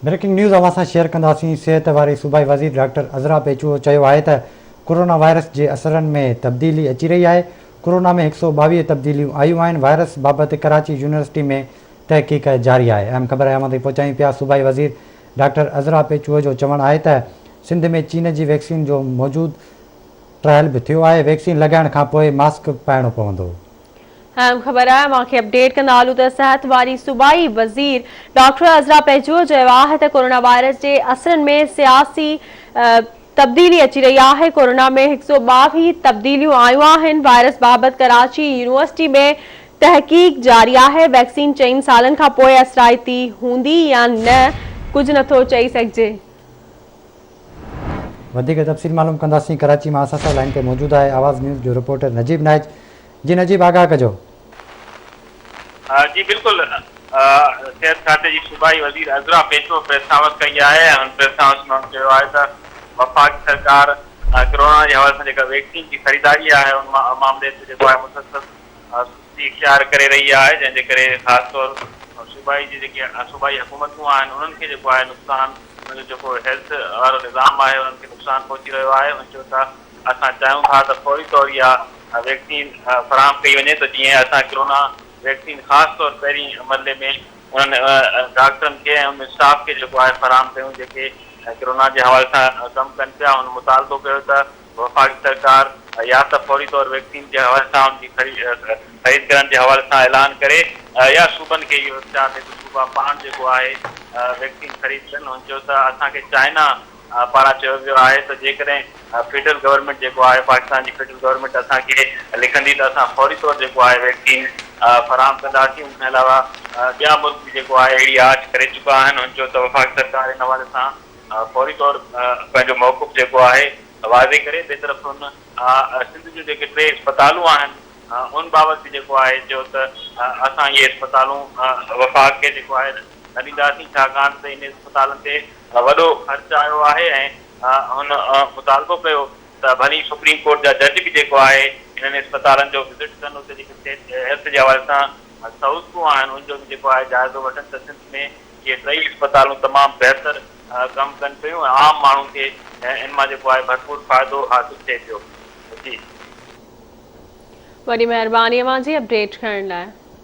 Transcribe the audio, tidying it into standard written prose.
Breaking news अवां share कंदासीं। सिहत वारे सूबाई वज़ीर डॉक्टर अज़रा पेचूअ चयो आहे त कोरोना वायरस जे असरनि में तब्दीली अची रही आहे। कोरोना में 122 तब्दीलियूं आयूं आहिनि। वायरस बाबति कराची यूनिवर्सिटी में तहक़ीक़ जारी आहे। अहम ख़बर अहम ताईं पहुचायूं पिया। सूबाई वज़ीर डॉक्टर अज़रा पेचूअ जो चवणु आहे त सिंध में चीन जी वैक्सीन जो मौजूदु ट्रायल बि थियो आहे। वैक्सीन लॻाइण खां पोइ मास्क पाइणो पवंदो। अहम ख़बर आहे मूंखे अपडेट कंदा हलूं त सिहत वारी सूबाई वज़ीर डॉक्टर अज़रा पेचूअ चयो आहे त कोरोना वायरस जे असरनि में सियासी तब्दीली अची रही आहे। कोरोना में 122 तब्दीलियूं आयूं आहिनि। वायरस बाबति कराची यूनिवर्सिटी में तहक़ीक़ जारी आहे। वैक्सीन 4 सालनि खां पोइ असराइती हूंदी या न कुझु नथो चई सघिजे। वधीक तफ़सील मालूम कंदासीं। कराची मां असां सां लाइन ते मौजूदु आहे आवाज़ न्यूज़ जो रिपोर्टर नजीब नाइज। जी नजीब, आगाह कजो। जी बिल्कुल, सेहत खाते जी सूबाई वज़ीर अज़रा पेचूअ प्रेस कॉन्फ्रेंस कई आहे। हुन प्रेस कॉन्फ्रेंस में चयो आहे त वफ़ाक़ी सरकार कोरोना जे हवाले सां जेका वैक्सीन जी ख़रीदारी आहे उन मामले ते जेको आहे मुसलसल सुस्ती इख्तियार करे रही आहे, जंहिंजे करे ख़ासि तौर सूबाई जी जेके सूबाई हुकूमतूं आहिनि उन्हनि खे जेको आहे नुक़सानु, उनजो जेको हेल्थ वारो निज़ाम आहे उन्हनि खे नुक़सानु पहुची रहियो आहे। हुन चयो त असां चाहियूं था त फौरी तौर इहा वैक्सीन फ़राहम कई वञे त जीअं असां कोरोना वैक्सीन ख़ासि तौर पहिरीं मरहले में उन्हनि डॉक्टरनि खे ऐं उन स्टाफ खे जेको आहे फ़राहम कयूं जेके कोरोना जे हवाले सां कमु कनि पिया। हुन मुतालबो कयो त वफ़ाक़ी सरकार या त फौरी तौर वैक्सीन जे हवाले सां उनजी ख़रीद करण जे हवाले सां ऐलान करे या सूबनि खे इहो इख्तियार ॾिए त सूबा पाण जेको आहे वैक्सीन ख़रीद कनि। हुन चयो त असांखे चाइना पारां चयो वियो आहे त जेकॾहिं फेडरल गवर्नमेंट जेको आहे पाकिस्तान जी फेडरल गवर्नमेंट असांखे लिखंदी त असां फौरी तौर जेको आहे वैक्सीन फ़राहम कंदासीं। उन खां अलावा ॿिया मुल्क बि जेको आहे अहिड़ी आच करे चुका आहिनि। हुन चयो त वफ़ाक़ी सरकार हिन हवाले सां फौरी तौर पंहिंजो मौक़ुफ़ जेको आहे वाज़े करे। ॿिए तरफ़ हुन सिंध जूं जेके 3 अस्पतालूं आहिनि उन बाबति बि जेको आहे चयो त असां इहे अस्पतालूं वफ़ाक़ खे जेको आहे न ॾींदासीं, छाकाणि त इन अस्पतालनि ते वॾो ख़र्च आयो आहे। ऐं हुन मुतालबो कयो त भली सुप्रीम कोर्ट जा जज बि जेको आहे इन्हनि अस्पतालनि जो विज़िट कनि, उते जेके हेल्थ जे हवाले सां सहूलियतूं आहिनि उनजो बि जेको आहे जाइज़ो वठनि त सिंध में इहे 3 अस्पतालूं तमामु बहितर कमु कनि पियूं ऐं आम माण्हुनि खे इन मां जेको आहे भरपूर फ़ाइदो हासिलु थिए पियो। जी, वॾी महिरबानी अवां जी अपडेट करण लाइ।